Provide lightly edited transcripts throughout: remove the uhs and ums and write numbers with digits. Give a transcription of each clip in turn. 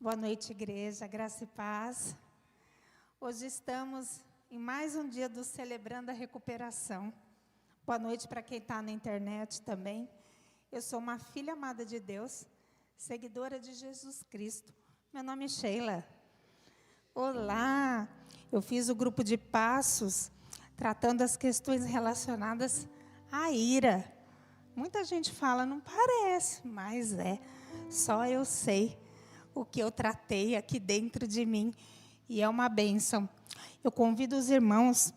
Boa noite, igreja, graça e paz. Hoje estamos em mais um dia do Celebrando a Recuperação. Boa noite para quem está na internet também. Eu sou uma filha amada de Deus, seguidora de Jesus Cristo. Meu nome é Sheila. Olá! Eu fiz o grupo de passos, tratando as questões relacionadas à ira. Muita gente fala, não parece, mas é. Só eu sei o que eu tratei aqui dentro de mim, e é uma bênção. Eu convido os irmãos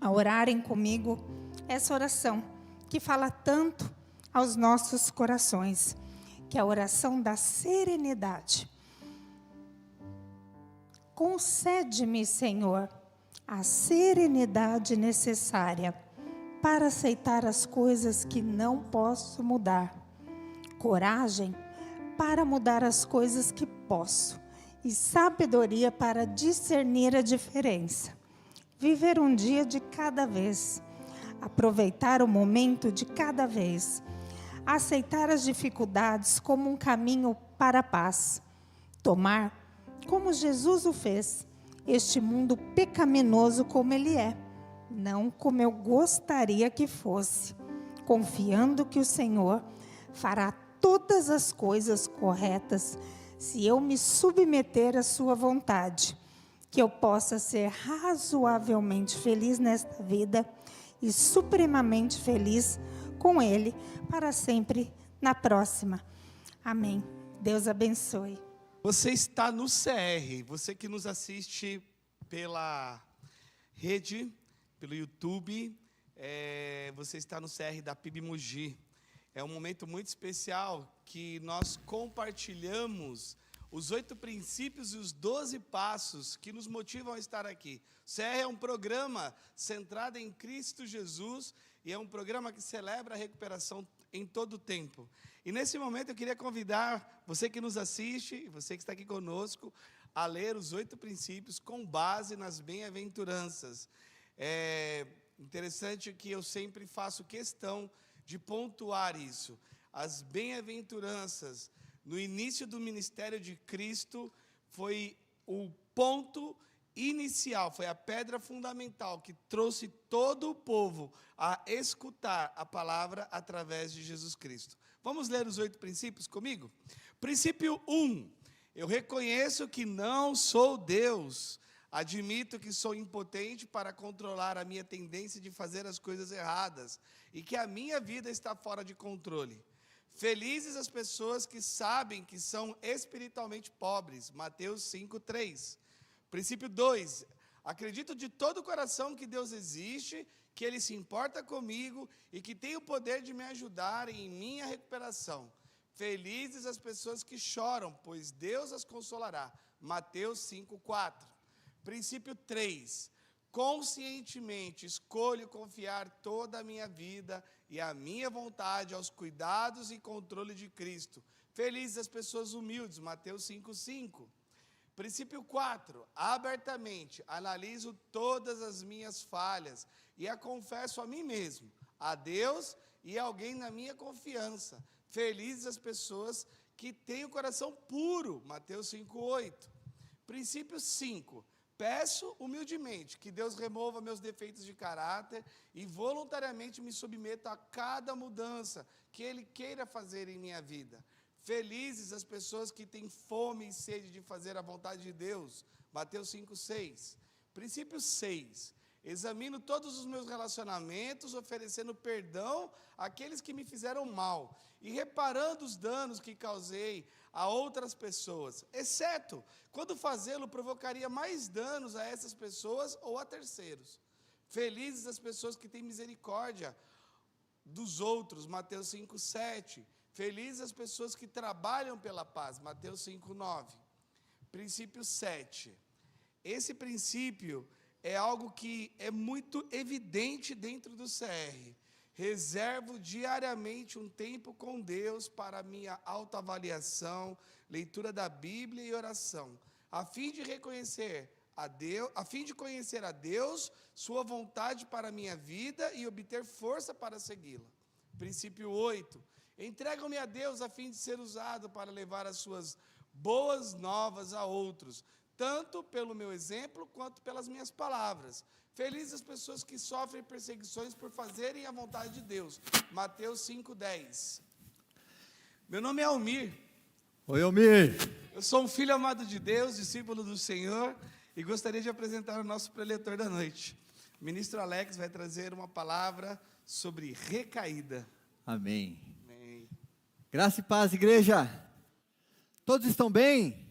a orarem comigo essa oração, que fala tanto aos nossos corações, que é a oração da serenidade. Concede-me, Senhor, a serenidade necessária para aceitar as coisas que não posso mudar, coragem para mudar as coisas que posso e sabedoria para discernir a diferença. Viver um dia de cada vez, aproveitar o momento de cada vez, aceitar as dificuldades como um caminho para a paz, tomar, como Jesus o fez, este mundo pecaminoso como ele é, não como eu gostaria que fosse, confiando que o Senhor fará todas as coisas corretas se eu me submeter à sua vontade, que eu possa ser razoavelmente feliz nesta vida e supremamente feliz com Ele para sempre na próxima. Amém. Deus abençoe. Você está no CR, você que nos assiste pela rede, pelo YouTube, você está no CR da PIB Mogi. É um momento muito especial que nós compartilhamos os 8 princípios e os 12 passos que nos motivam a estar aqui. O CR é um programa centrado em Cristo Jesus e é um programa que celebra a recuperação em todo o tempo. E nesse momento eu queria convidar você que nos assiste, você que está aqui conosco, a ler os 8 princípios com base nas bem-aventuranças. É interessante que eu sempre faço questão de pontuar isso. As bem-aventuranças, no início do ministério de Cristo, foi o ponto inicial, foi a pedra fundamental que trouxe todo o povo a escutar a palavra através de Jesus Cristo. Vamos ler os 8 princípios comigo? Princípio 1. Eu reconheço que não sou Deus. Admito que sou impotente para controlar a minha tendência de fazer as coisas erradas e que a minha vida está fora de controle. Felizes as pessoas que sabem que são espiritualmente pobres. Mateus 5:3. Princípio 2. Acredito de todo o coração que Deus existe, que Ele se importa comigo e que tem o poder de me ajudar em minha recuperação. Felizes as pessoas que choram, pois Deus as consolará. Mateus 5:4. Princípio 3. Conscientemente escolho confiar toda a minha vida e a minha vontade aos cuidados e controle de Cristo. Felizes as pessoas humildes. Mateus 5:5. Princípio 4. Abertamente analiso todas as minhas falhas e a confesso a mim mesmo, a Deus e a alguém na minha confiança. Felizes as pessoas que têm o coração puro. Mateus 5:8. Princípio 5. Peço humildemente que Deus remova meus defeitos de caráter e voluntariamente me submeta a cada mudança que Ele queira fazer em minha vida. Felizes as pessoas que têm fome e sede de fazer a vontade de Deus. Mateus 5:6. Princípio 6. Examino todos os meus relacionamentos, oferecendo perdão àqueles que me fizeram mal e reparando os danos que causei a outras pessoas, exceto quando fazê-lo provocaria mais danos a essas pessoas ou a terceiros. Felizes as pessoas que têm misericórdia dos outros. Mateus 5:7. Felizes as pessoas que trabalham pela paz. Mateus 5:9. Princípio 7. Esse princípio é algo que é muito evidente dentro do CR. Reservo diariamente um tempo com Deus para minha autoavaliação, leitura da Bíblia e oração, a fim de conhecer a Deus, sua vontade para a minha vida e obter força para segui-la. Princípio 8. Entrego-me a Deus a fim de ser usado para levar as suas boas novas a outros, tanto pelo meu exemplo quanto pelas minhas palavras. Felizes as pessoas que sofrem perseguições por fazerem a vontade de Deus. Mateus 5:10. Meu nome é Almir. Oi, Almir. Eu sou um filho amado de Deus, discípulo do Senhor, e gostaria de apresentar o nosso preletor da noite. O ministro Alex vai trazer uma palavra sobre recaída. Amém. Amém. Graça e paz, igreja. Todos estão bem?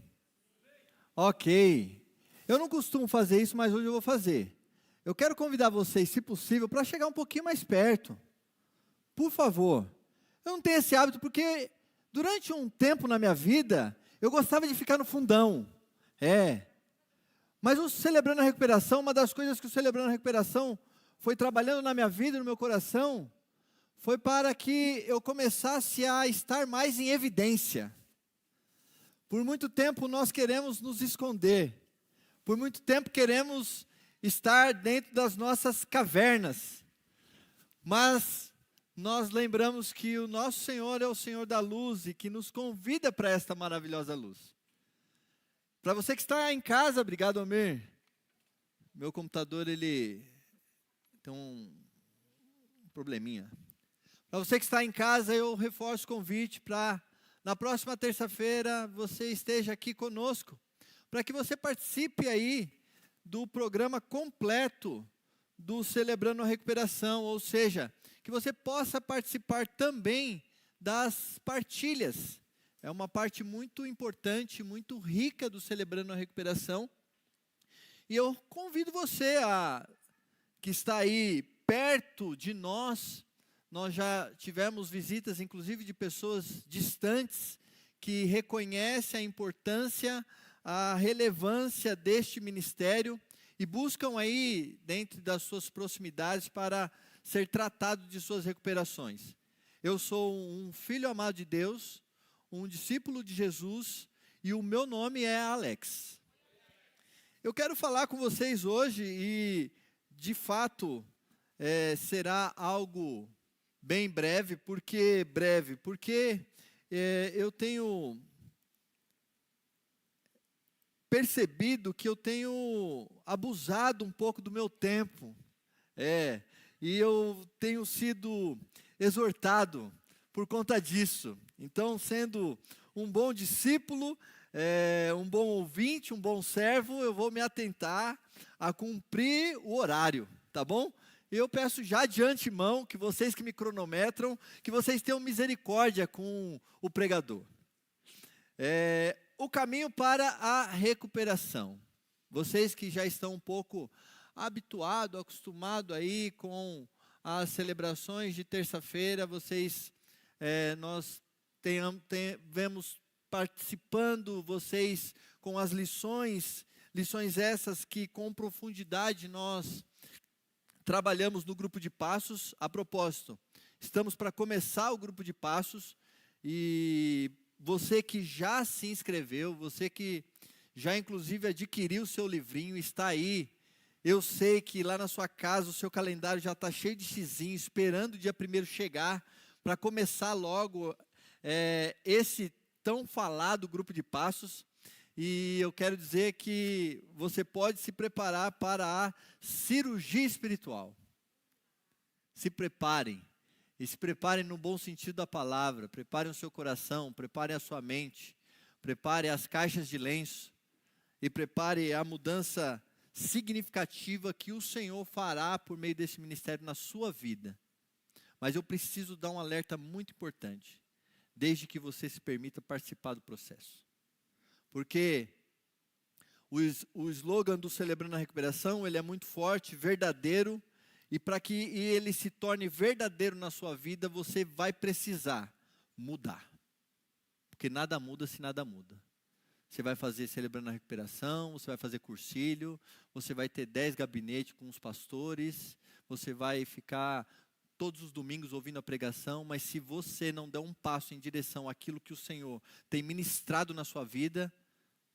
Ok. Eu não costumo fazer isso, mas hoje eu vou fazer. Eu quero convidar vocês, se possível, para chegar um pouquinho mais perto. Por favor. Eu não tenho esse hábito porque durante um tempo na minha vida, eu gostava de ficar no fundão. Mas o Celebrando a Recuperação, uma das coisas que o Celebrando a Recuperação foi trabalhando na minha vida, no meu coração, foi para que eu começasse a estar mais em evidência. Por muito tempo nós queremos nos esconder. Por muito tempo queremos estar dentro das nossas cavernas. Mas nós lembramos que o nosso Senhor é o Senhor da luz e que nos convida para esta maravilhosa luz. Para você que está em casa, obrigado, Almir. Meu computador, ele tem um probleminha. Para você que está em casa, eu reforço o convite para, na próxima terça-feira, você esteja aqui conosco, para que você participe aí do programa completo do Celebrando a Recuperação, ou seja, que você possa participar também das partilhas. É uma parte muito importante, muito rica do Celebrando a Recuperação. E eu convido você que está aí perto de nós já tivemos visitas, inclusive, de pessoas distantes, que reconhecem a importância, a relevância deste ministério e buscam aí, dentro das suas proximidades, para ser tratado de suas recuperações. Eu sou um filho amado de Deus, um discípulo de Jesus, e o meu nome é Alex. Eu quero falar com vocês hoje, e de fato será algo bem breve, porque eu tenho percebido que eu tenho abusado um pouco do meu tempo, e eu tenho sido exortado por conta disso. Então, sendo um bom discípulo, um bom ouvinte, um bom servo, eu vou me atentar a cumprir o horário, tá bom? Eu peço já de antemão que vocês que me cronometram, que vocês tenham misericórdia com o pregador. O caminho para a recuperação. Vocês que já estão um pouco habituados, acostumados aí com as celebrações de terça-feira, nós vemos participando, vocês com as lições essas que com profundidade nós trabalhamos no grupo de passos. A propósito, estamos para começar o grupo de passos, e você que já se inscreveu, você que já inclusive adquiriu o seu livrinho, está aí. Eu sei que lá na sua casa o seu calendário já está cheio de xizinho, esperando o dia 1º chegar, para começar logo esse tão falado grupo de passos. E eu quero dizer que você pode se preparar para a cirurgia espiritual. Se preparem. E se preparem no bom sentido da palavra. Preparem o seu coração, preparem a sua mente, preparem as caixas de lenço e preparem a mudança significativa que o Senhor fará por meio desse ministério na sua vida. Mas eu preciso dar um alerta muito importante, desde que você se permita participar do processo. Porque o slogan do Celebrando a Recuperação, ele é muito forte, verdadeiro, e para que ele se torne verdadeiro na sua vida, você vai precisar mudar. Porque nada muda se nada muda. Você vai fazer Celebrando a Recuperação, você vai fazer cursilho, você vai ter 10 gabinetes com os pastores, você vai ficar todos os domingos ouvindo a pregação, mas se você não der um passo em direção àquilo que o Senhor tem ministrado na sua vida,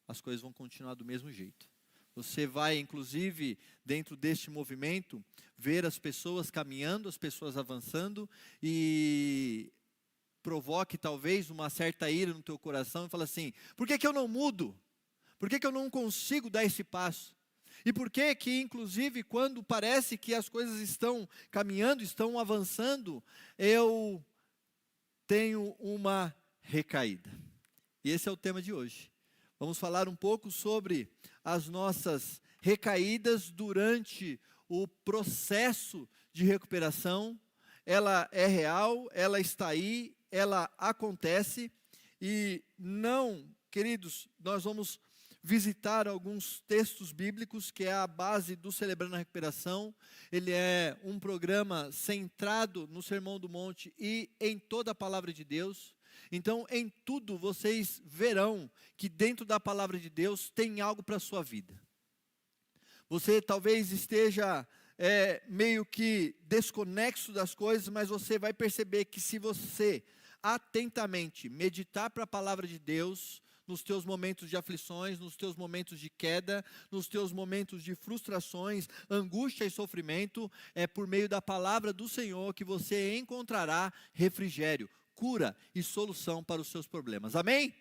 as coisas vão continuar do mesmo jeito. Você vai, inclusive, dentro deste movimento, ver as pessoas caminhando, as pessoas avançando, e provoque talvez uma certa ira no teu coração e fala assim: por que eu não mudo? Por que eu não consigo dar esse passo? E por que inclusive, quando parece que as coisas estão caminhando, estão avançando, eu tenho uma recaída? E esse é o tema de hoje. Vamos falar um pouco sobre as nossas recaídas durante o processo de recuperação. Ela é real, ela está aí, ela acontece. E não, queridos, nós vamos visitar alguns textos bíblicos, que é a base do Celebrando a Recuperação. Ele é um programa centrado no Sermão do Monte e em toda a Palavra de Deus. Então, em tudo vocês verão que dentro da Palavra de Deus tem algo para a sua vida. Você talvez esteja meio que desconexo das coisas, mas você vai perceber que se você atentamente meditar para a Palavra de Deus, nos teus momentos de aflições, nos teus momentos de queda, nos teus momentos de frustrações, angústia e sofrimento, é por meio da palavra do Senhor que você encontrará refrigério, cura e solução para os seus problemas. Amém?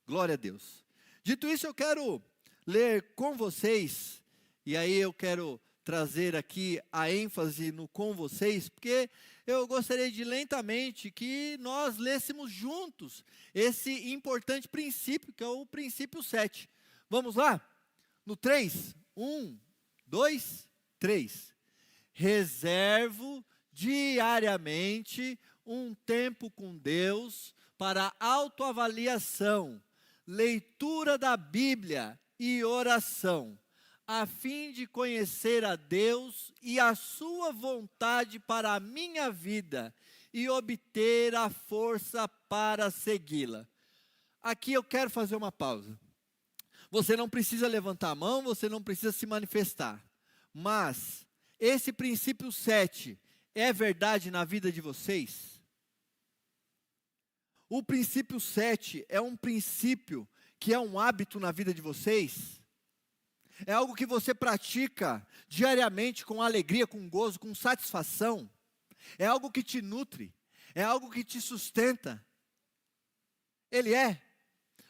Glória a Deus. Dito isso, eu quero ler com vocês, e aí eu quero trazer aqui a ênfase no com vocês, porque eu gostaria de lentamente que nós lêssemos juntos esse importante princípio, que é o princípio 7. Vamos lá? No 3, 1, 2, 3. Reservo diariamente um tempo com Deus para autoavaliação, leitura da Bíblia e oração, a fim de conhecer a Deus e a sua vontade para a minha vida e obter a força para segui-la. Aqui eu quero fazer uma pausa. Você não precisa levantar a mão, você não precisa se manifestar, mas esse princípio 7 é verdade na vida de vocês? O princípio 7 é um princípio que é um hábito na vida de vocês? É algo que você pratica diariamente com alegria, com gozo, com satisfação? É algo que te nutre? É algo que te sustenta? Ele é.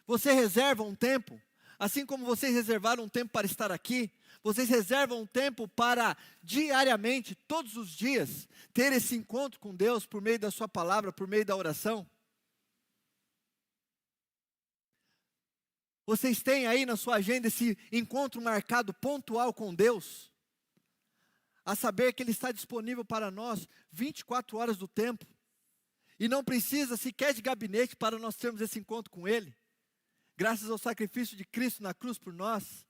Você reserva um tempo, assim como vocês reservaram um tempo para estar aqui, vocês reservam um tempo para diariamente, todos os dias, ter esse encontro com Deus por meio da sua palavra, por meio da oração? Vocês têm aí na sua agenda esse encontro marcado pontual com Deus? A saber que Ele está disponível para nós 24 horas do tempo. E não precisa sequer de gabinete para nós termos esse encontro com Ele. Graças ao sacrifício de Cristo na cruz por nós.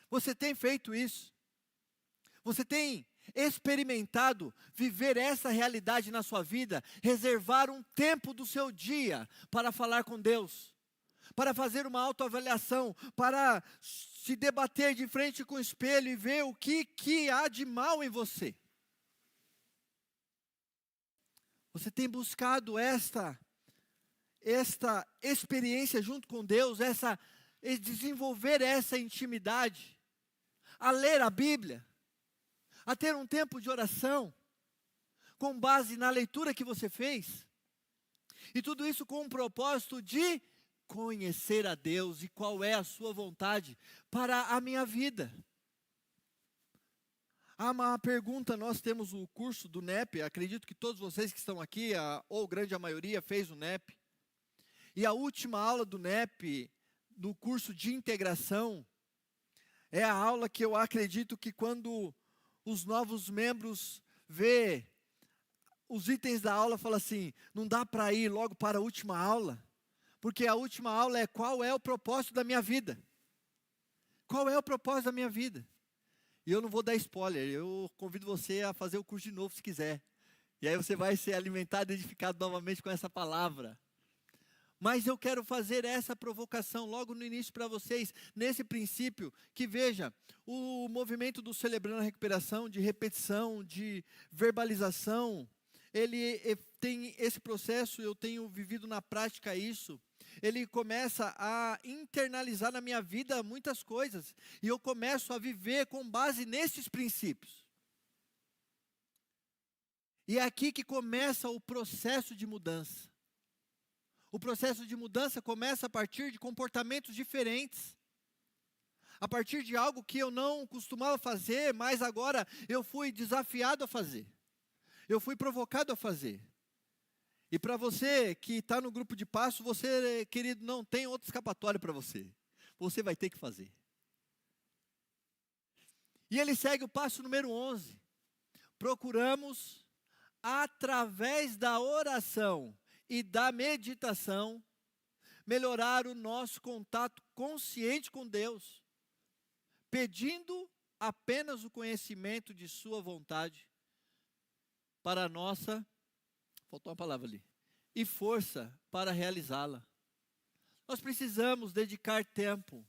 Você tem feito isso? Você tem experimentado viver essa realidade na sua vida? Reservar um tempo do seu dia para falar com Deus? Para fazer uma autoavaliação, para se debater de frente com o espelho e ver o que há de mal em você. Você tem buscado esta experiência junto com Deus, desenvolver essa intimidade, a ler a Bíblia, a ter um tempo de oração, com base na leitura que você fez, e tudo isso com um propósito de conhecer a Deus e qual é a sua vontade para a minha vida. Há uma pergunta, nós temos o curso do NEP, acredito que todos vocês que estão aqui, ou grande a maioria, fez o NEP. E a última aula do NEP, do curso de integração, é a aula que eu acredito que quando os novos membros vê os itens da aula, fala assim, não dá para ir logo para a última aula. Porque a última aula é qual é o propósito da minha vida. Qual é o propósito da minha vida? E eu não vou dar spoiler, eu convido você a fazer o curso de novo se quiser. E aí você vai ser alimentado e edificado novamente com essa palavra. Mas eu quero fazer essa provocação logo no início para vocês, nesse princípio, que veja, o movimento do Celebrando a Recuperação, de repetição, de verbalização, ele tem esse processo, eu tenho vivido na prática isso. Ele começa a internalizar na minha vida muitas coisas, e eu começo a viver com base nesses princípios. E é aqui que começa o processo de mudança. O processo de mudança começa a partir de comportamentos diferentes. A partir de algo que eu não costumava fazer, mas agora eu fui desafiado a fazer. Eu fui provocado a fazer. E para você que está no grupo de passo, você, querido, não tem outra escapatória para você. Você vai ter que fazer. E ele segue o passo número 11. Procuramos, através da oração e da meditação, melhorar o nosso contato consciente com Deus, pedindo apenas o conhecimento de sua vontade para a nossa, faltou uma palavra ali, e força para realizá-la. Nós precisamos dedicar tempo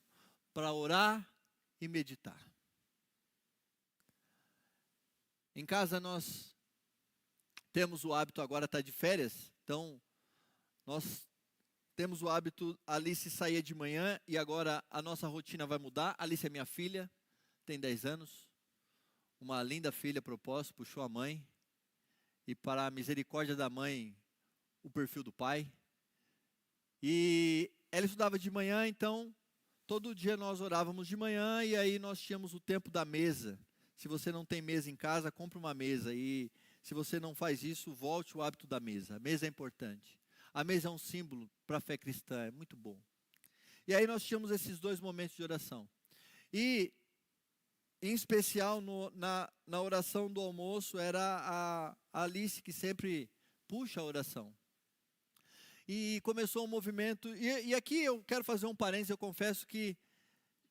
para orar e meditar. Em casa nós temos o hábito, agora está de férias, então nós temos o hábito, a Alice saía de manhã e agora a nossa rotina vai mudar. A Alice é minha filha, tem 10 anos, uma linda filha a propósito, puxou a mãe, e para a misericórdia da mãe, o perfil do pai. E ela estudava de manhã, então todo dia nós orávamos de manhã e aí nós tínhamos o tempo da mesa. Se você não tem mesa em casa, compre uma mesa. E se você não faz isso, volte o hábito da mesa. A mesa é importante. A mesa é um símbolo para a fé cristã, é muito bom. E aí nós tínhamos esses 2 momentos de oração. E, em especial, na oração do almoço, era a Alice que sempre puxa a oração. E começou um movimento, e aqui eu quero fazer um parênteses, eu confesso que,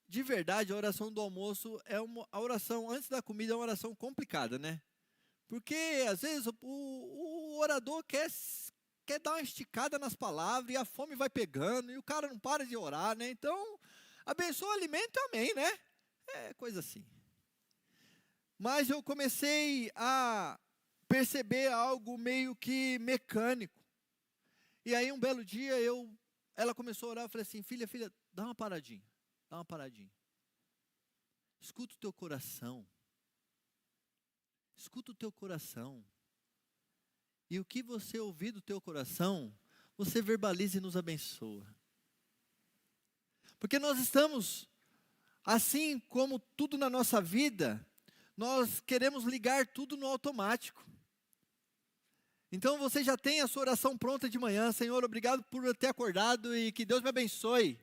de verdade, a oração do almoço a oração antes da comida é uma oração complicada, né? Porque, às vezes, o orador quer dar uma esticada nas palavras, e a fome vai pegando, e o cara não para de orar, né? Então, abençoa o alimento, amém, né? É coisa assim. Mas eu comecei a perceber algo meio que mecânico. E aí, um belo dia, ela começou a orar, eu falei assim, filha, dá uma paradinha. Escuta o teu coração. Escuta o teu coração. E o que você ouvir do teu coração, você verbaliza e nos abençoa. Porque nós estamos, assim como tudo na nossa vida, nós queremos ligar tudo no automático. Então você já tem a sua oração pronta de manhã. Senhor, obrigado por eu ter acordado e que Deus me abençoe.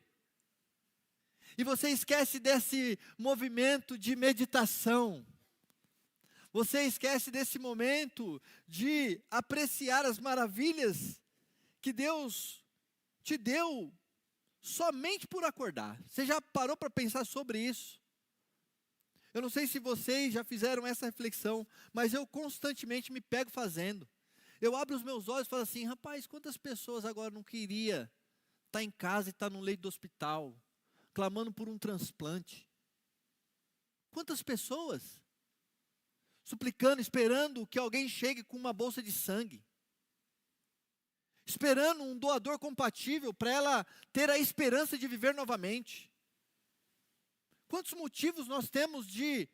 E você esquece desse movimento de meditação. Você esquece desse momento de apreciar as maravilhas que Deus te deu somente por acordar. Você já parou para pensar sobre isso? Eu não sei se vocês já fizeram essa reflexão, mas eu constantemente me pego fazendo. Eu abro os meus olhos e falo assim, rapaz, quantas pessoas agora não queria estar em casa e estar no leito do hospital, clamando por um transplante? Quantas pessoas? Suplicando, esperando que alguém chegue com uma bolsa de sangue. Esperando um doador compatível para ela ter a esperança de viver novamente. Quantos motivos nós temos de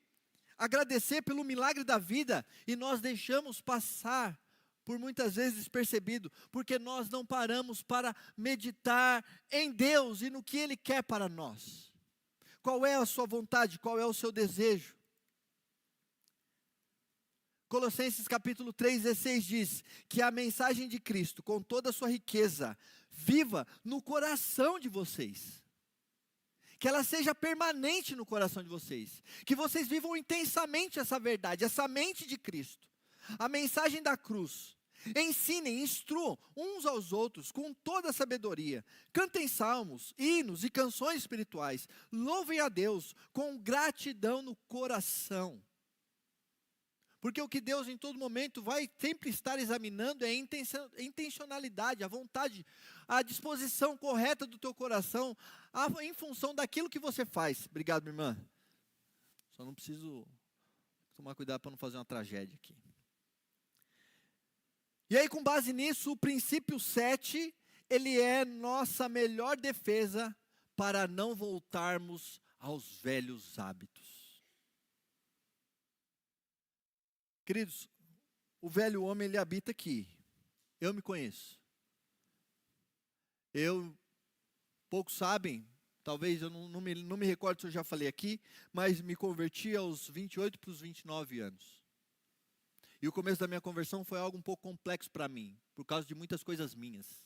agradecer pelo milagre da vida e nós deixamos passar por muitas vezes despercebido, porque nós não paramos para meditar em Deus e no que Ele quer para nós. Qual é a sua vontade, qual é o seu desejo? Colossenses capítulo 3:16 diz que a mensagem de Cristo, com toda a sua riqueza, viva no coração de vocês. Que ela seja permanente no coração de vocês. Que vocês vivam intensamente essa verdade, essa mente de Cristo. A mensagem da cruz. Ensinem, instruam uns aos outros com toda a sabedoria. Cantem salmos, hinos e canções espirituais. Louvem a Deus com gratidão no coração. Porque o que Deus em todo momento vai sempre estar examinando é a intencionalidade, a vontade, a disposição correta do teu coração, em função daquilo que você faz. Obrigado, minha irmã. Só não preciso tomar cuidado para não fazer uma tragédia aqui. E aí, com base nisso, o princípio 7, ele é nossa melhor defesa para não voltarmos aos velhos hábitos. Queridos, o velho homem, ele habita aqui. Eu me conheço. Poucos sabem, talvez eu não me recordo se eu já falei aqui, mas me converti aos 28 para os 29 anos. E o começo da minha conversão foi algo um pouco complexo para mim, por causa de muitas coisas minhas.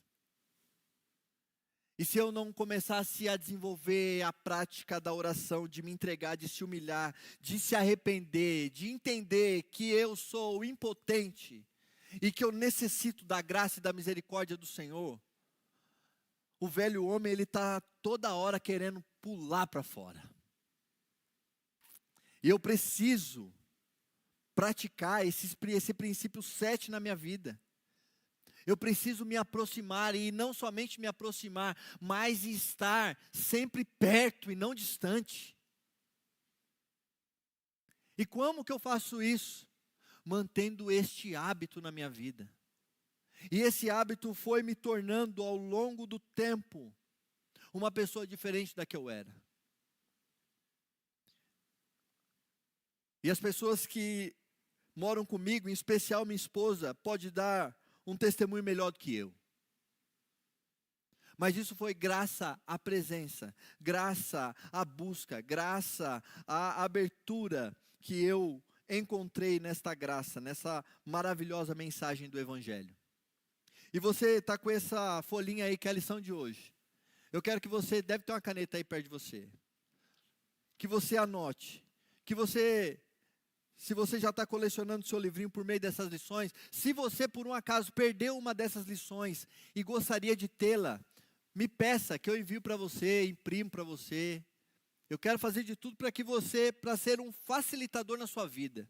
E se eu não começasse a desenvolver a prática da oração, de me entregar, de se humilhar, de se arrepender, de entender que eu sou impotente e que eu necessito da graça e da misericórdia do Senhor, o velho homem, ele está toda hora querendo pular para fora. E eu preciso praticar esse princípio 7 na minha vida. Eu preciso me aproximar, e não somente me aproximar, mas estar sempre perto e não distante. E como que eu faço isso? Mantendo este hábito na minha vida. E esse hábito foi me tornando ao longo do tempo uma pessoa diferente da que eu era. E as pessoas que moram comigo, em especial minha esposa, pode dar um testemunho melhor do que eu. Mas isso foi graça à presença, graça à busca, graça à abertura que eu encontrei nesta graça, nessa maravilhosa mensagem do Evangelho. E você está com essa folhinha aí, que é a lição de hoje. Eu quero que você, deve ter uma caneta aí perto de você, que você anote, que você, se você já está colecionando seu livrinho por meio dessas lições, se você por um acaso perdeu uma dessas lições e gostaria de tê-la, me peça que eu envio para você, imprimo para você. Eu quero fazer de tudo para que você, para ser um facilitador na sua vida.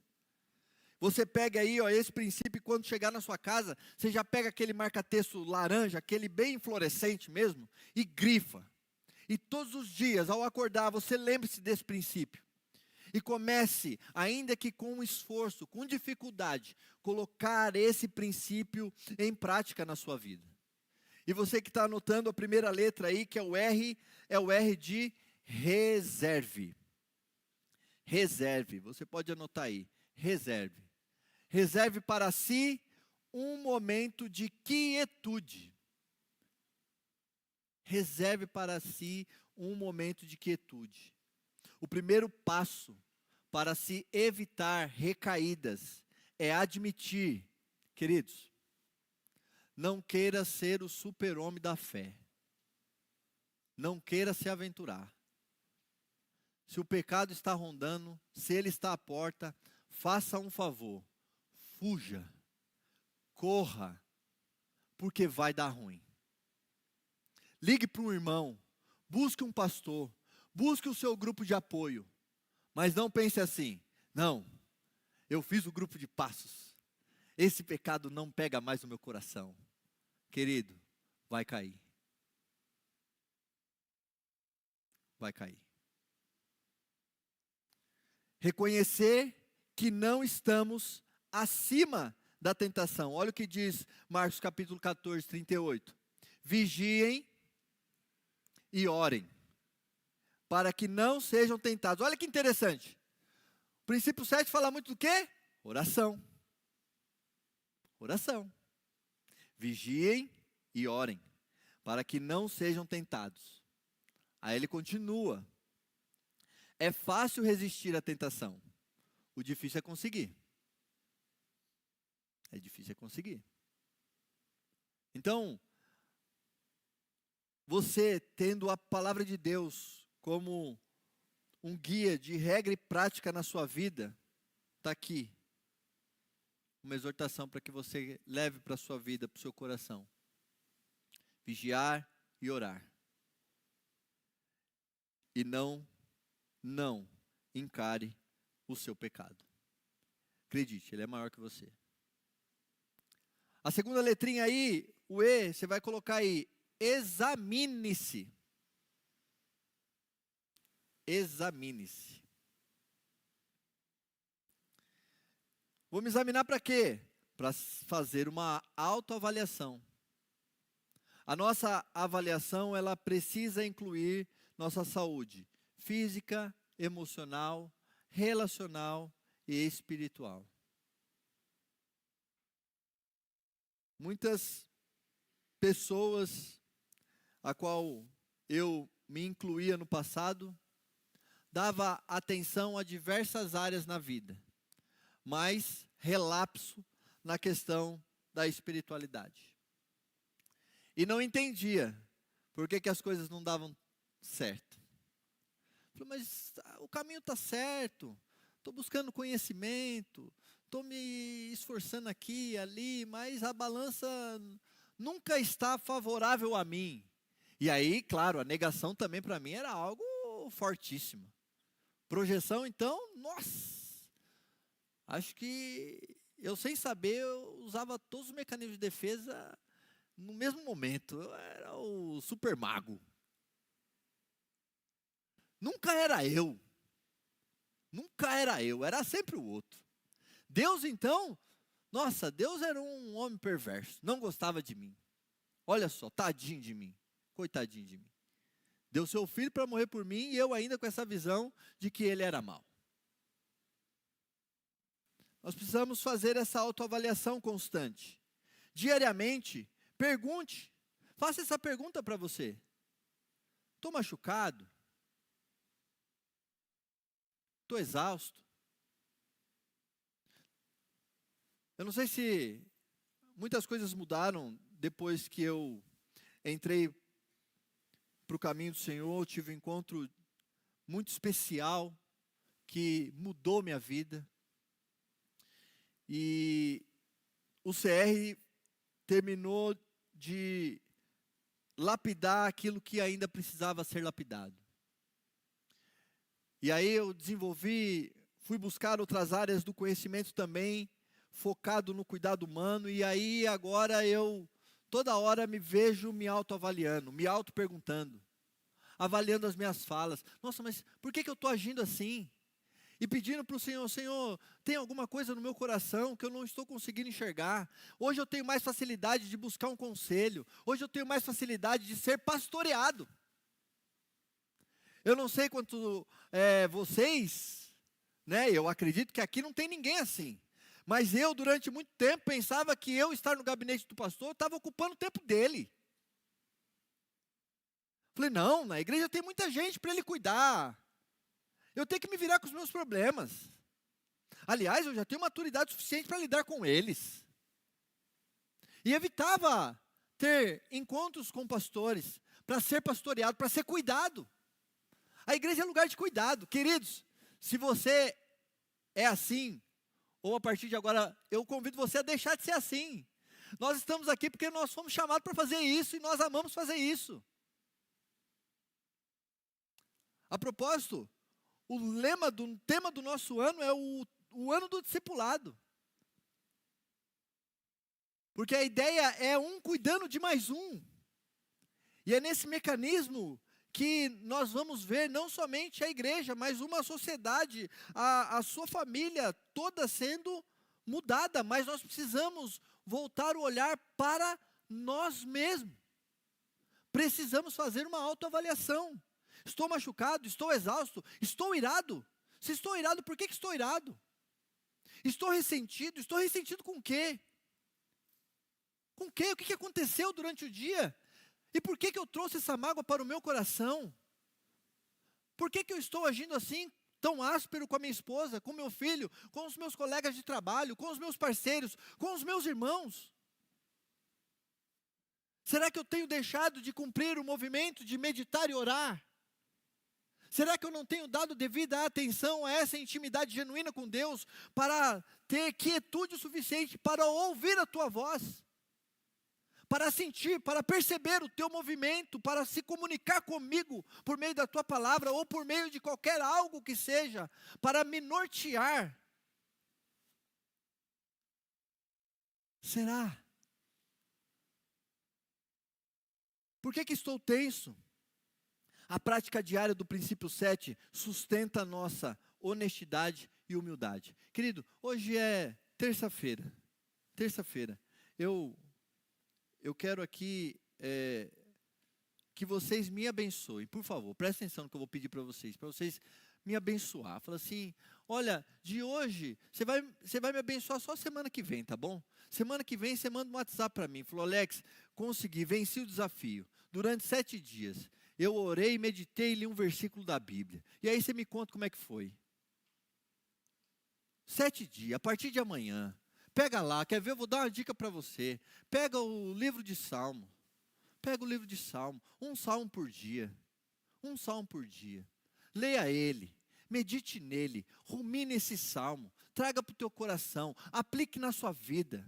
Você pega aí, ó, esse princípio, e quando chegar na sua casa, você já pega aquele marca-texto laranja, aquele bem fluorescente mesmo, e grifa. E todos os dias, ao acordar, você lembre-se desse princípio. E comece, ainda que com esforço, com dificuldade, colocar esse princípio em prática na sua vida. E você que está anotando a primeira letra aí, que é o R de reserve. Reserve, você pode anotar aí, reserve. Reserve para si um momento de quietude. Reserve para si um momento de quietude. O primeiro passo para se evitar recaídas é admitir, queridos, não queira ser o super-homem da fé. Não queira se aventurar. Se o pecado está rondando, se ele está à porta, faça um favor. Fuja, corra, porque vai dar ruim. Ligue para um irmão, busque um pastor, busque o seu grupo de apoio. Mas não pense assim, não, eu fiz o grupo de passos, esse pecado não pega mais no meu coração. Querido, vai cair. Vai cair. Reconhecer que não estamos acima da tentação. Olha o que diz Marcos capítulo 14, 38. Vigiem e orem, para que não sejam tentados. Olha que interessante. O princípio 7 fala muito do quê? Oração. Oração. Vigiem e orem, para que não sejam tentados. Aí ele continua. É fácil resistir à tentação. O difícil é conseguir. É difícil conseguir. Então, você tendo a palavra de Deus como um guia de regra e prática na sua vida, está aqui uma exortação para que você leve para a sua vida, para o seu coração. Vigiar e orar. E não encare o seu pecado. Acredite, ele é maior que você. A segunda letrinha aí, o E, você vai colocar aí, examine-se. Examine-se. Vou me examinar para quê? Para fazer uma autoavaliação. A nossa avaliação, ela precisa incluir nossa saúde física, emocional, relacional e espiritual. muitas pessoas, a qual eu me incluía no passado, dava atenção a diversas áreas na vida, mas relapso na questão da espiritualidade. E não entendia por que as coisas não davam certo. Falei, mas o caminho está certo, estou buscando conhecimento, estou me esforçando aqui e ali, mas a balança nunca está favorável a mim. E aí, claro, a negação também para mim era algo fortíssimo. Projeção, então, nossa, acho que eu, sem saber, eu usava todos os mecanismos de defesa no mesmo momento. Eu era o super mago. Nunca era eu. Nunca era eu, era sempre o outro. Deus, então, nossa, Deus era um homem perverso, não gostava de mim. Olha só, tadinho de mim, coitadinho de mim. Deu seu filho para morrer por mim e eu ainda com essa visão de que ele era mau. Nós precisamos fazer essa autoavaliação constante. Diariamente, pergunte, faça essa pergunta para você. Estou machucado? Estou exausto? Eu não sei se muitas coisas mudaram depois que eu entrei para o caminho do Senhor. Eu tive um encontro muito especial que mudou minha vida. E o CR terminou de lapidar aquilo que ainda precisava ser lapidado. E aí eu fui buscar outras áreas do conhecimento também, focado no cuidado humano, e aí agora eu, toda hora me vejo me autoavaliando, me auto-perguntando, avaliando as minhas falas. Nossa, mas por que eu estou agindo assim? E pedindo para o Senhor, Senhor, tem alguma coisa no meu coração que eu não estou conseguindo enxergar? Hoje eu tenho mais facilidade de buscar um conselho, hoje eu tenho mais facilidade de ser pastoreado. Eu não sei quanto vocês, né, eu acredito que aqui não tem ninguém assim. Mas eu, durante muito tempo, pensava que eu estar no gabinete do pastor estava ocupando o tempo dele. Falei, não, na igreja tem muita gente para ele cuidar. Eu tenho que me virar com os meus problemas. Aliás, eu já tenho maturidade suficiente para lidar com eles. E evitava ter encontros com pastores, para ser pastoreado, para ser cuidado. A igreja é lugar de cuidado. Queridos, se você é assim, ou a partir de agora, eu convido você a deixar de ser assim. Nós estamos aqui porque nós fomos chamados para fazer isso e nós amamos fazer isso. A propósito, o tema do nosso ano é o ano do discipulado. Porque a ideia é um cuidando de mais um. E é nesse mecanismo que nós vamos ver não somente a igreja, mas uma sociedade, a sua família toda sendo mudada. Mas nós precisamos voltar o olhar para nós mesmos. Precisamos fazer uma autoavaliação. Estou machucado, estou exausto, estou irado. Se estou irado, por que estou irado? Estou ressentido com o quê? Com o quê? O que aconteceu durante o dia? E por que eu trouxe essa mágoa para o meu coração? Por que eu estou agindo assim, tão áspero com a minha esposa, com meu filho, com os meus colegas de trabalho, com os meus parceiros, com os meus irmãos? Será que eu tenho deixado de cumprir o movimento de meditar e orar? Será que eu não tenho dado devida atenção a essa intimidade genuína com Deus, para ter quietude o suficiente para ouvir a tua voz? Para sentir, para perceber o teu movimento, para se comunicar comigo por meio da tua palavra ou por meio de qualquer algo que seja, para me nortear. Será? Por que estou tenso? A prática diária do princípio 7 sustenta a nossa honestidade e humildade. Querido, hoje é terça-feira. Eu quero aqui que vocês me abençoem. Por favor, prestem atenção no que eu vou pedir para vocês me abençoar. Fala assim, olha, de hoje, você vai me abençoar só semana que vem, tá bom? Semana que vem você manda um WhatsApp para mim. Falou, Alex, consegui, venci o desafio. Durante 7 dias, eu orei, meditei e li um versículo da Bíblia. E aí você me conta como é que foi. 7 dias, a partir de amanhã. Pega lá, quer ver? Eu vou dar uma dica para você. Pega o livro de Salmo. Pega o livro de Salmo. Um salmo por dia. Um salmo por dia. Leia ele. Medite nele. Rumine esse salmo. Traga para o teu coração. Aplique na sua vida.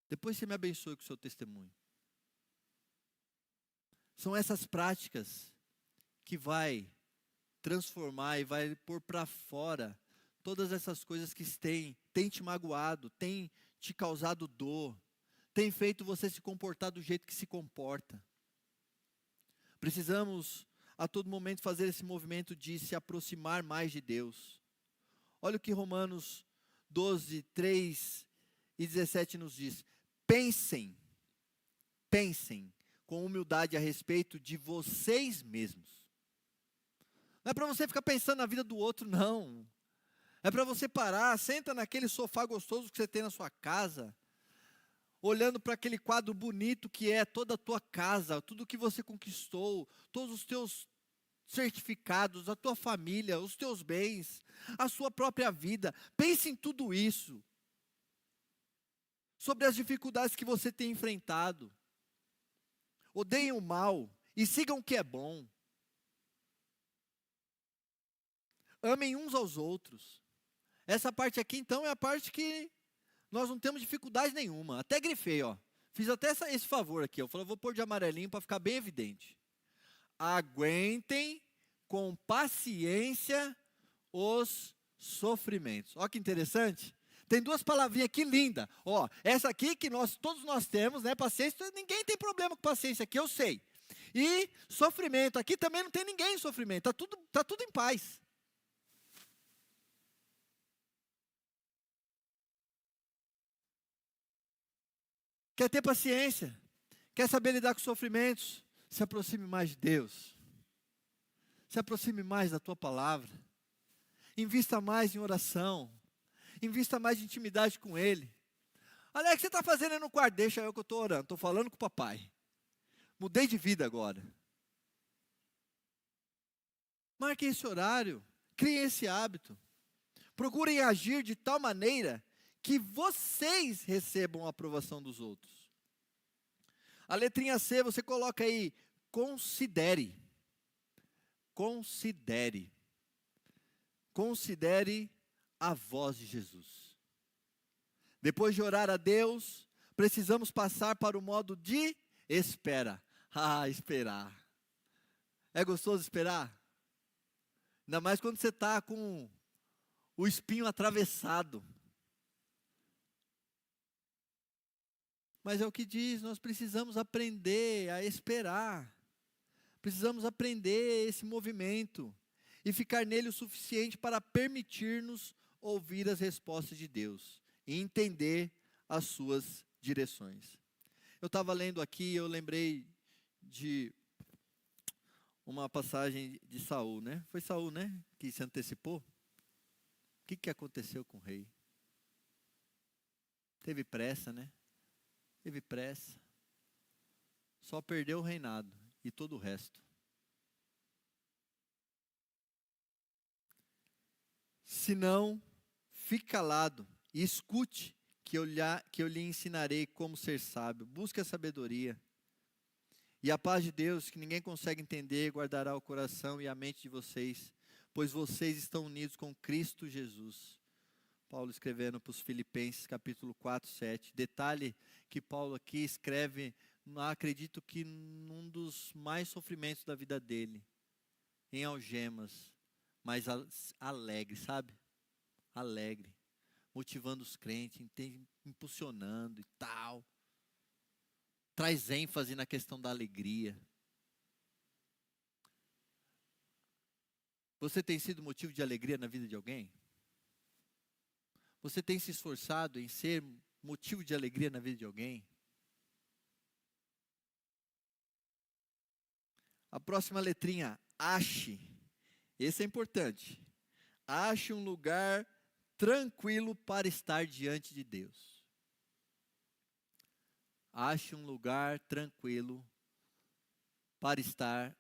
Depois você me abençoe com o seu testemunho. São essas práticas que vai transformar e vai pôr para fora todas essas coisas que têm te magoado, têm te causado dor, têm feito você se comportar do jeito que se comporta. Precisamos a todo momento fazer esse movimento de se aproximar mais de Deus. Olha o que Romanos 12, 3 e 17 nos diz. Pensem com humildade a respeito de vocês mesmos. Não é para você ficar pensando na vida do outro, não. É para você parar, senta naquele sofá gostoso que você tem na sua casa, olhando para aquele quadro bonito que é toda a tua casa, tudo que você conquistou, todos os teus certificados, a tua família, os teus bens, a sua própria vida. Pense em tudo isso. Sobre as dificuldades que você tem enfrentado. Odeiem o mal e sigam o que é bom. Amem uns aos outros. Essa parte aqui, então, é a parte que nós não temos dificuldade nenhuma. Até grifei, ó. Fiz até esse favor aqui. Eu falei, vou pôr de amarelinho para ficar bem evidente. Aguentem com paciência os sofrimentos. Olha que interessante. Tem 2 palavrinhas aqui lindas. Ó, essa aqui que todos nós temos, né? Paciência, ninguém tem problema com paciência aqui, eu sei. E sofrimento, aqui também não tem ninguém em sofrimento. Tá tudo em paz. Quer ter paciência? Quer saber lidar com sofrimentos? Se aproxime mais de Deus. Se aproxime mais da tua palavra. Invista mais em oração. Invista mais em intimidade com Ele. Alex, o que você está fazendo aí no quarto? Deixa eu que eu estou orando. Estou falando com o papai. Mudei de vida agora. Marque esse horário. Crie esse hábito. Procurem agir de tal maneira que vocês recebam a aprovação dos outros. A letrinha C, você coloca aí, considere. Considere. Considere a voz de Jesus. Depois de orar a Deus, precisamos passar para o modo de espera. Esperar. É gostoso esperar? Ainda mais quando você está com o espinho atravessado. Mas é o que diz, nós precisamos aprender a esperar. Precisamos aprender esse movimento e ficar nele o suficiente para permitir-nos ouvir as respostas de Deus e entender as suas direções. Eu estava lendo aqui, eu lembrei de uma passagem de Saul, né? Foi Saul, né? Que se antecipou. O que aconteceu com o rei? Teve pressa, né? Teve pressa. Só perdeu o reinado e todo o resto. Se não, fique calado e escute que eu lhe ensinarei como ser sábio. Busque a sabedoria. E a paz de Deus, que ninguém consegue entender, guardará o coração e a mente de vocês, pois vocês estão unidos com Cristo Jesus. Paulo escrevendo para os Filipenses, capítulo 4, 7. Detalhe que Paulo aqui escreve, acredito que num dos mais sofrimentos da vida dele, em algemas, mas alegre, sabe? Alegre, motivando os crentes, impulsionando e tal. Traz ênfase na questão da alegria. Você tem sido motivo de alegria na vida de alguém? Você tem se esforçado em ser motivo de alegria na vida de alguém? A próxima letrinha, ache, esse é importante, ache um lugar tranquilo para estar diante de Deus. Ache um lugar tranquilo para estar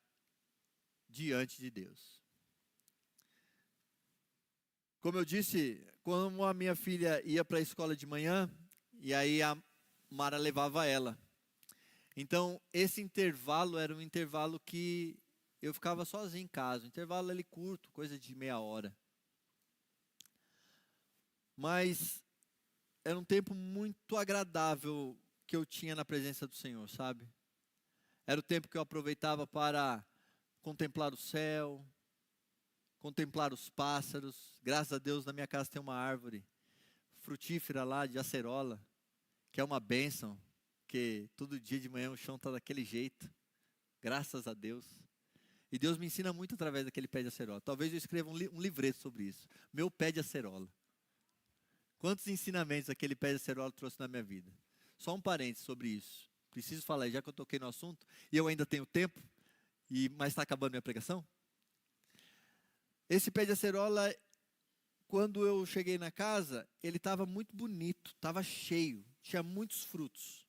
diante de Deus. Como eu disse, quando a minha filha ia para a escola de manhã, e aí a Mara levava ela. Então, esse intervalo era um intervalo que eu ficava sozinho em casa. Um intervalo ali curto, coisa de meia hora. Mas era um tempo muito agradável que eu tinha na presença do Senhor, sabe? Era o tempo que eu aproveitava para contemplar o céu, contemplar os pássaros. Graças a Deus, na minha casa tem uma árvore frutífera lá de acerola, que é uma bênção, porque todo dia de manhã o chão está daquele jeito. Graças a Deus. E Deus me ensina muito através daquele pé de acerola. Talvez eu escreva um livreto sobre isso. Meu pé de acerola. Quantos ensinamentos aquele pé de acerola trouxe na minha vida. Só um parênteses sobre isso. Preciso falar, já que eu toquei no assunto, e eu ainda tenho tempo, mas está acabando minha pregação. Esse pé de acerola, quando eu cheguei na casa, ele estava muito bonito, estava cheio, tinha muitos frutos.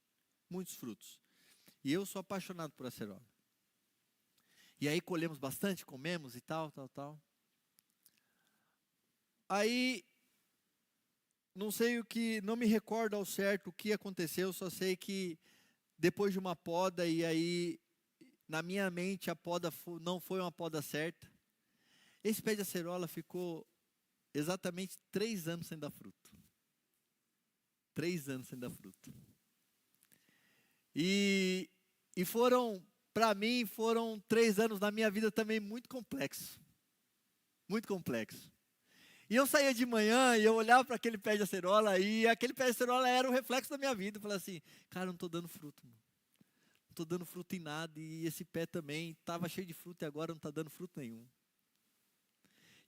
Muitos frutos. E eu sou apaixonado por acerola. E aí colhemos bastante, comemos e tal. Aí, não sei o que, não me recordo ao certo o que aconteceu, só sei que depois de uma poda, e aí, na minha mente, a poda não foi uma poda certa. Esse pé de acerola ficou exatamente 3 anos sem dar fruto. 3 anos sem dar fruto. E foram, para mim, foram 3 anos na minha vida também muito complexos. Muito complexo. E eu saía de manhã e eu olhava para aquele pé de acerola e aquele pé de acerola era o reflexo da minha vida. Eu falava assim, cara, eu não estou dando fruto. Mano. Não estou dando fruto em nada e esse pé também estava cheio de fruto e agora não está dando fruto nenhum.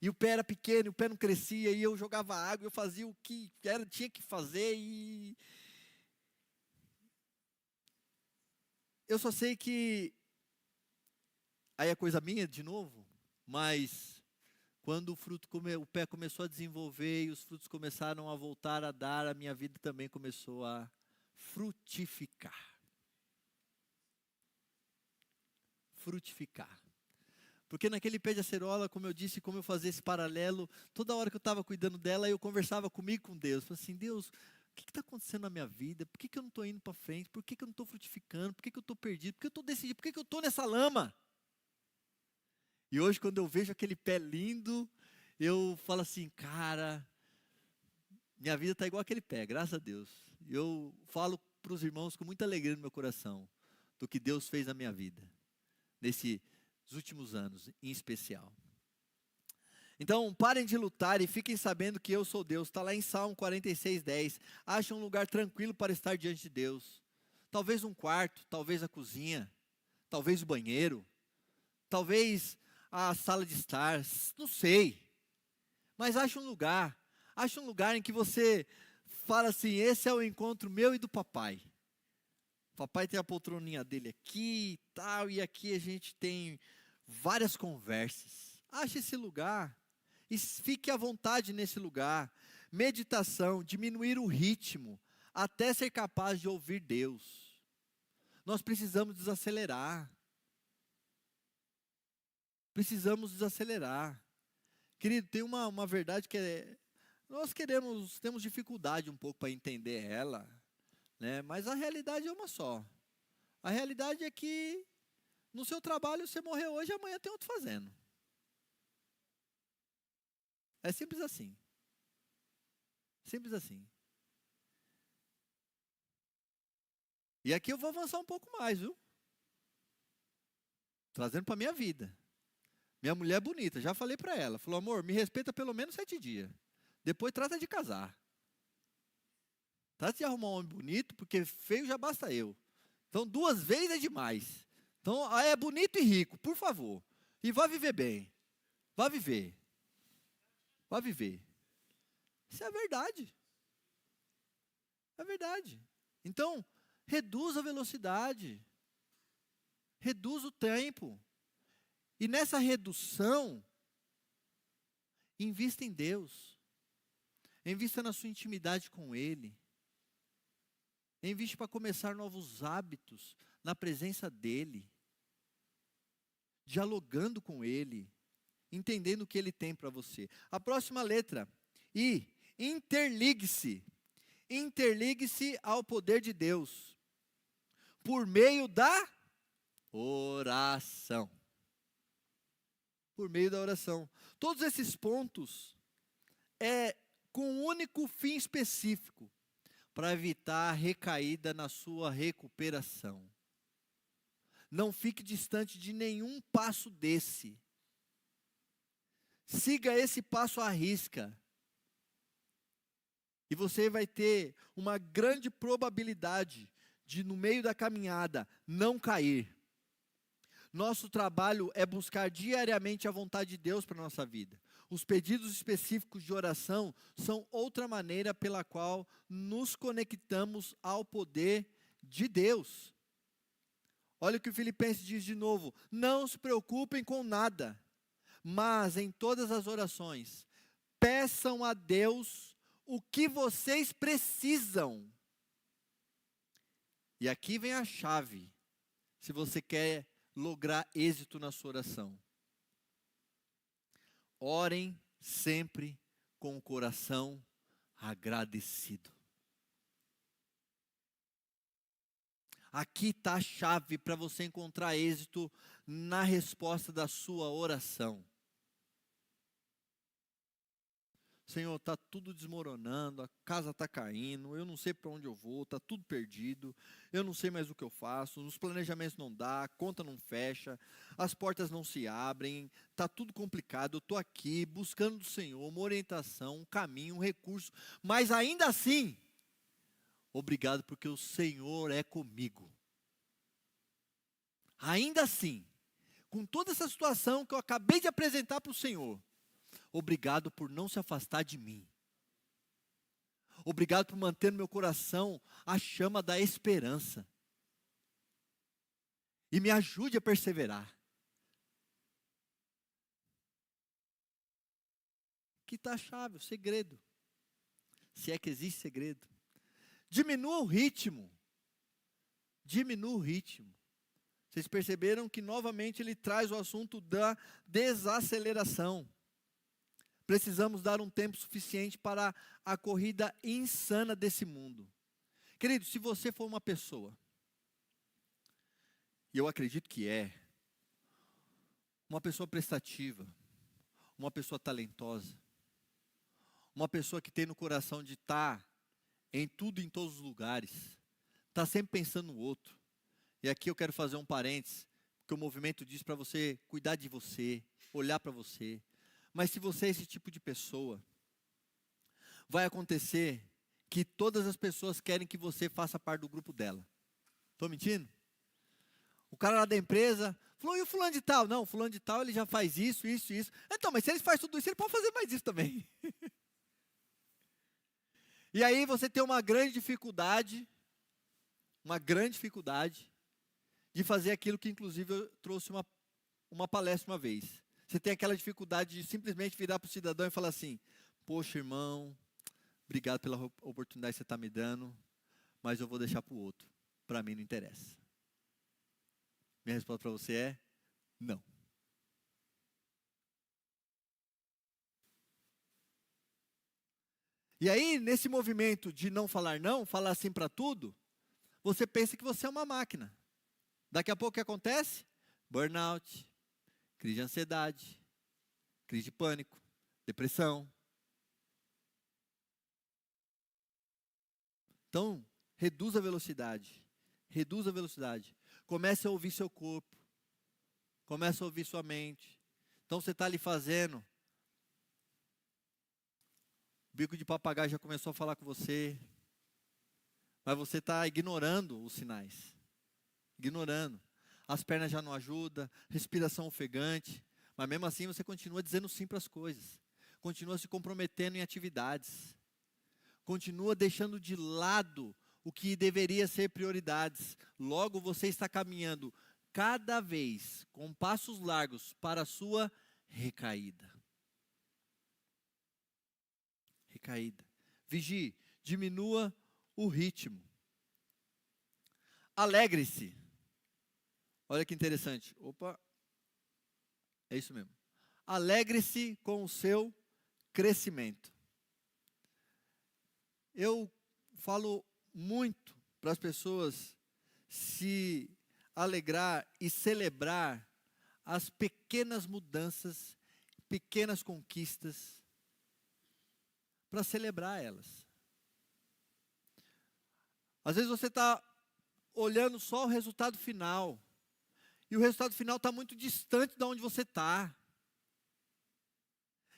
E o pé era pequeno, o pé não crescia e eu jogava água, eu fazia o que tinha que fazer e... Eu só sei que, aí é coisa minha de novo, mas quando o pé começou a desenvolver e os frutos começaram a voltar a dar, a minha vida também começou a frutificar. Frutificar. Porque naquele pé de acerola, como eu disse, como eu fazia esse paralelo, toda hora que eu estava cuidando dela, eu conversava comigo com Deus. Falei assim, Deus, o que está acontecendo na minha vida? Por que eu não estou indo para frente? Por que eu não estou frutificando? Por que eu estou perdido? Por que eu estou decidido? Por que eu estou nessa lama? E hoje, quando eu vejo aquele pé lindo, eu falo assim, cara, minha vida está igual aquele pé, graças a Deus. Eu falo para os irmãos com muita alegria no meu coração, do que Deus fez na minha vida, nesses últimos anos, em especial. Então, parem de lutar e fiquem sabendo que eu sou Deus. Está lá em Salmo 46:10. Ache um lugar tranquilo para estar diante de Deus. Talvez um quarto, talvez a cozinha, talvez o banheiro, talvez a sala de estar, não sei. Mas ache um lugar em que você fala assim, esse é o encontro meu e do papai. O papai tem a poltroninha dele aqui e tal, e aqui a gente tem várias conversas. Ache esse lugar. E fique à vontade nesse lugar. Meditação, diminuir o ritmo, até ser capaz de ouvir Deus. Nós precisamos desacelerar. Precisamos desacelerar. Querido, tem uma verdade que nós temos dificuldade um pouco para entender ela, né? Mas a realidade é uma só. A realidade é que no seu trabalho você morreu hoje e amanhã tem outro fazendo. É simples assim. Simples assim. E aqui eu vou avançar um pouco mais, viu? Trazendo para a minha vida. Minha mulher é bonita, já falei para ela. Falou, amor, me respeita pelo menos 7 dias. Depois trata de casar. Trata de arrumar um homem bonito, porque feio já basta eu. Então 2 vezes é demais. Então é bonito e rico, por favor. E vá viver bem. Vá viver. Vá viver. Isso é verdade. É verdade. Então, reduz a velocidade. Reduz o tempo. E nessa redução, invista em Deus. Invista na sua intimidade com Ele. Investe para começar novos hábitos na presença dEle. Dialogando com Ele. Entendendo o que Ele tem para você. A próxima letra. I. Interligue-se. Interligue-se ao poder de Deus. Por meio da oração. Por meio da oração. Todos esses pontos com um único fim específico, para evitar a recaída na sua recuperação. Não fique distante de nenhum passo desse. Siga esse passo à risca. E você vai ter uma grande probabilidade de, no meio da caminhada, não cair. Nosso trabalho é buscar diariamente a vontade de Deus para a nossa vida. Os pedidos específicos de oração são outra maneira pela qual nos conectamos ao poder de Deus. Olha o que o Filipenses diz de novo. Não se preocupem com nada, mas em todas as orações, peçam a Deus o que vocês precisam. E aqui vem a chave, se você quer lograr êxito na sua oração. Orem sempre com o coração agradecido. Aqui está a chave para você encontrar êxito na resposta da sua oração. Senhor, está tudo desmoronando, a casa está caindo, eu não sei para onde eu vou, está tudo perdido, eu não sei mais o que eu faço, os planejamentos não dá, a conta não fecha, as portas não se abrem, está tudo complicado, eu estou aqui buscando do Senhor uma orientação, um caminho, um recurso, mas ainda assim, obrigado porque o Senhor é comigo. Ainda assim, com toda essa situação que eu acabei de apresentar para o Senhor, obrigado por não se afastar de mim. Obrigado por manter no meu coração a chama da esperança. E me ajude a perseverar. Aqui está a chave, o segredo. Se é que existe segredo. Diminua o ritmo. Diminua o ritmo. Vocês perceberam que novamente ele traz o assunto da desaceleração. Precisamos dar um tempo suficiente para a corrida insana desse mundo. Querido, se você for uma pessoa, e eu acredito que uma pessoa prestativa, uma pessoa talentosa, uma pessoa que tem no coração de estar em tudo, em todos os lugares, está sempre pensando no outro. E aqui eu quero fazer um parênteses, porque o movimento diz para você cuidar de você, olhar para você. Mas se você é esse tipo de pessoa, vai acontecer que todas as pessoas querem que você faça parte do grupo dela. Estou mentindo? O cara lá da empresa falou, e o fulano de tal? Não, o fulano de tal ele já faz isso, isso, isso. Então, mas se ele faz tudo isso, ele pode fazer mais isso também. E aí você tem uma grande dificuldade de fazer aquilo que inclusive eu trouxe uma palestra uma vez. Você tem aquela dificuldade de simplesmente virar para o cidadão e falar assim, poxa irmão, obrigado pela oportunidade que você está me dando, mas eu vou deixar para o outro, para mim não interessa. Minha resposta para você é, não. E aí, nesse movimento de não falar não, falar sim para tudo, você pensa que você é uma máquina. Daqui a pouco o que acontece? Burnout, crise de ansiedade, crise de pânico, depressão. Então, reduza a velocidade. Reduza a velocidade. Comece a ouvir seu corpo. Comece a ouvir sua mente. Então, você está ali fazendo. O bico de papagaio já começou a falar com você. Mas você está ignorando os sinais. Ignorando. As pernas já não ajudam, respiração ofegante. Mas mesmo assim você continua dizendo sim para as coisas. Continua se comprometendo em atividades. Continua deixando de lado o que deveria ser prioridades. Logo você está caminhando cada vez com passos largos para a sua recaída. Recaída. Vigie, diminua o ritmo. Alegre-se. Olha que interessante. Opa, é isso mesmo. Alegre-se com o seu crescimento. Eu falo muito para as pessoas se alegrar e celebrar as pequenas mudanças, pequenas conquistas, para celebrar elas. Às vezes você está olhando só o resultado final, e o resultado final está muito distante de onde você está.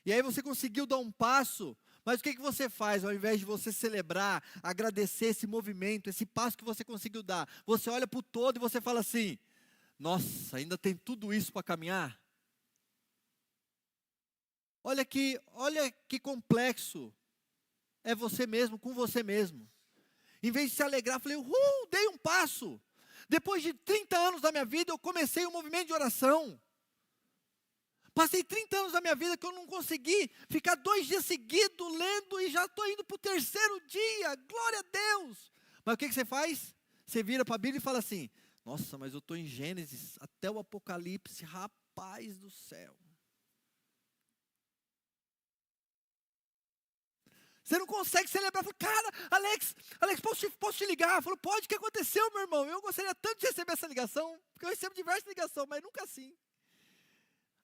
E aí você conseguiu dar um passo, mas o que você faz? Ao invés de você celebrar, agradecer esse movimento, esse passo que você conseguiu dar, você olha para o todo e você fala assim: nossa, ainda tem tudo isso para caminhar? Olha que complexo é você mesmo, com você mesmo. Em vez de se alegrar, falei, dei um passo. Depois de 30 anos da minha vida, eu comecei um movimento de oração. Passei 30 anos da minha vida que eu não consegui ficar 2 dias seguidos lendo e já estou indo para o 3º dia. Glória a Deus. Mas o que você faz? Você vira para a Bíblia e fala assim: nossa, mas eu estou em Gênesis até o Apocalipse, rapaz do céu. Você não consegue celebrar. Fala, cara, Alex, posso te ligar? Falou, pode, o que aconteceu, meu irmão? Eu gostaria tanto de receber essa ligação, porque eu recebo diversas ligações, mas nunca assim.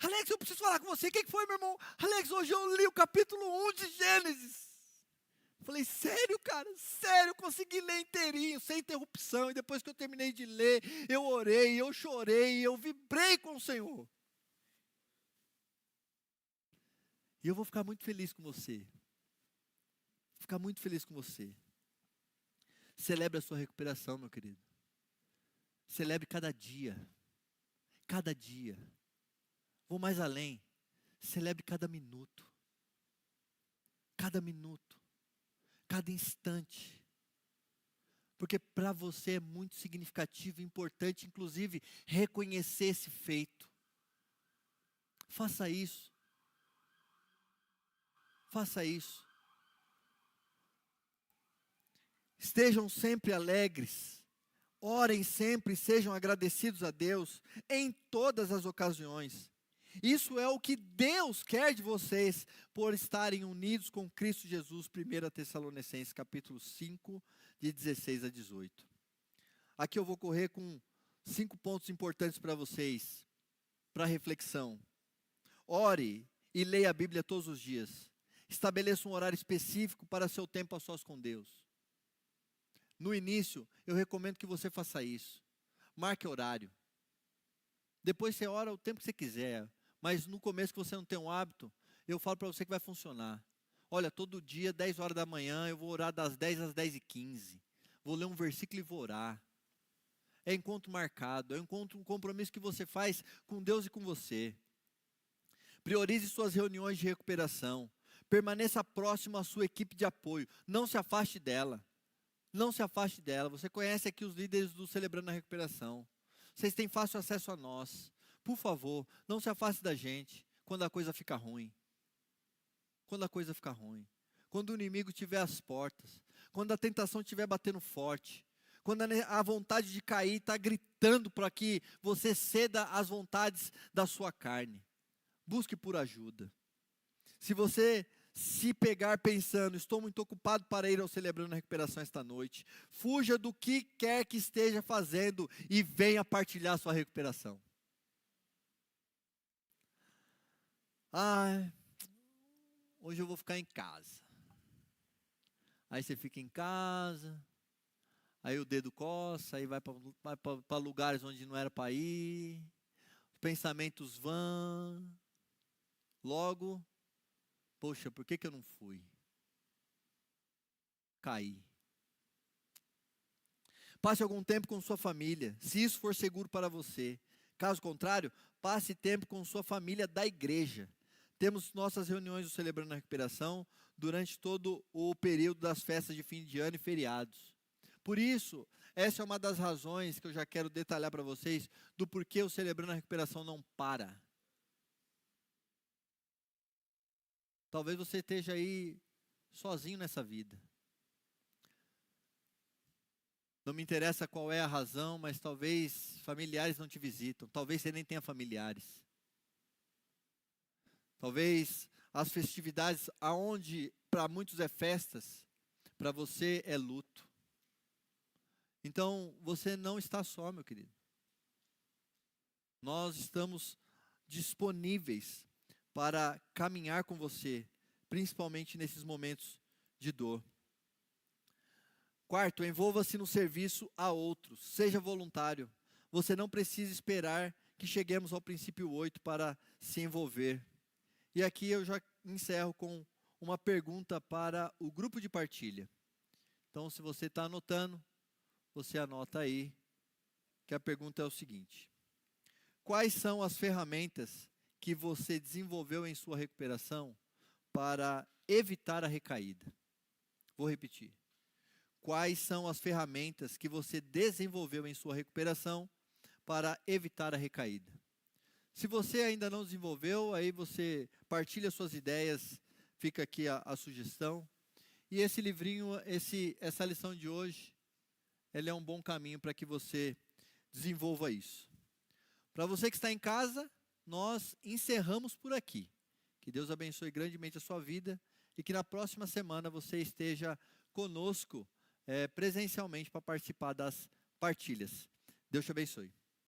Alex, eu preciso falar com você. O que foi, meu irmão? Alex, hoje eu li o capítulo 1 de Gênesis. Falei, sério, cara? Sério, eu consegui ler inteirinho, sem interrupção. E depois que eu terminei de ler, eu orei, eu chorei, eu vibrei com o Senhor. E eu vou ficar muito feliz com você. Ficar muito feliz com você. Celebre a sua recuperação, meu querido. Celebre cada dia. Cada dia. Vou mais além. Celebre cada minuto. Cada minuto. Cada instante. Porque para você é muito significativo e importante, inclusive, reconhecer esse feito. Faça isso. Faça isso. Estejam sempre alegres, orem sempre e sejam agradecidos a Deus em todas as ocasiões. Isso é o que Deus quer de vocês por estarem unidos com Cristo Jesus. 1 Tessalonicenses capítulo 5, de 16 a 18. Aqui eu vou correr com 5 pontos importantes para vocês, para reflexão. Ore e leia a Bíblia todos os dias. Estabeleça um horário específico para seu tempo a sós com Deus. No início, eu recomendo que você faça isso. Marque horário. Depois você ora o tempo que você quiser. Mas no começo que você não tem um hábito, eu falo para você que vai funcionar. Olha, todo dia, 10 horas da manhã, eu vou orar das 10 às 10h15. Vou ler um versículo e vou orar. É encontro marcado, é um compromisso que você faz com Deus e com você. Priorize suas reuniões de recuperação. Permaneça próximo à sua equipe de apoio. Não se afaste dela. Não se afaste dela. Você conhece aqui os líderes do Celebrando a Recuperação. Vocês têm fácil acesso a nós. Por favor, não se afaste da gente quando a coisa fica ruim. Quando a coisa fica ruim. Quando o inimigo estiver às portas. Quando a tentação estiver batendo forte. Quando a vontade de cair está gritando para que você ceda às vontades da sua carne. Busque por ajuda. Se você se pegar pensando, estou muito ocupado para ir ao Celebrando a Recuperação esta noite, fuja do que quer que esteja fazendo e venha partilhar sua recuperação. Hoje eu vou ficar em casa. Aí você fica em casa, aí o dedo coça, aí vai para lugares onde não era para ir, os pensamentos vão, logo, poxa, por que eu não fui? Caí. Passe algum tempo com sua família, se isso for seguro para você. Caso contrário, passe tempo com sua família da igreja. Temos nossas reuniões do Celebrando a Recuperação durante todo o período das festas de fim de ano e feriados. Por isso, essa é uma das razões que eu já quero detalhar para vocês do porquê o Celebrando a Recuperação não para. Talvez você esteja aí sozinho nessa vida. Não me interessa qual é a razão, mas talvez familiares não te visitam. Talvez você nem tenha familiares. Talvez as festividades, aonde para muitos é festas, para você é luto. Então, você não está só, meu querido. Nós estamos disponíveis para caminhar com você, principalmente nesses momentos de dor. Quarto, envolva-se no serviço a outros, seja voluntário. Você não precisa esperar que cheguemos ao princípio 8 para se envolver. E aqui eu já encerro com uma pergunta para o grupo de partilha. Então, se você está anotando, você anota aí, que a pergunta é o seguinte: quais são as ferramentas que você desenvolveu em sua recuperação para evitar a recaída? Vou repetir. Quais são as ferramentas que você desenvolveu em sua recuperação para evitar a recaída? Se você ainda não desenvolveu, aí você partilha suas ideias, fica aqui a sugestão. E esse livrinho, essa lição de hoje, ela é um bom caminho para que você desenvolva isso. Para você que está em casa, nós encerramos por aqui. Que Deus abençoe grandemente a sua vida e que na próxima semana você esteja conosco presencialmente para participar das partilhas. Deus te abençoe.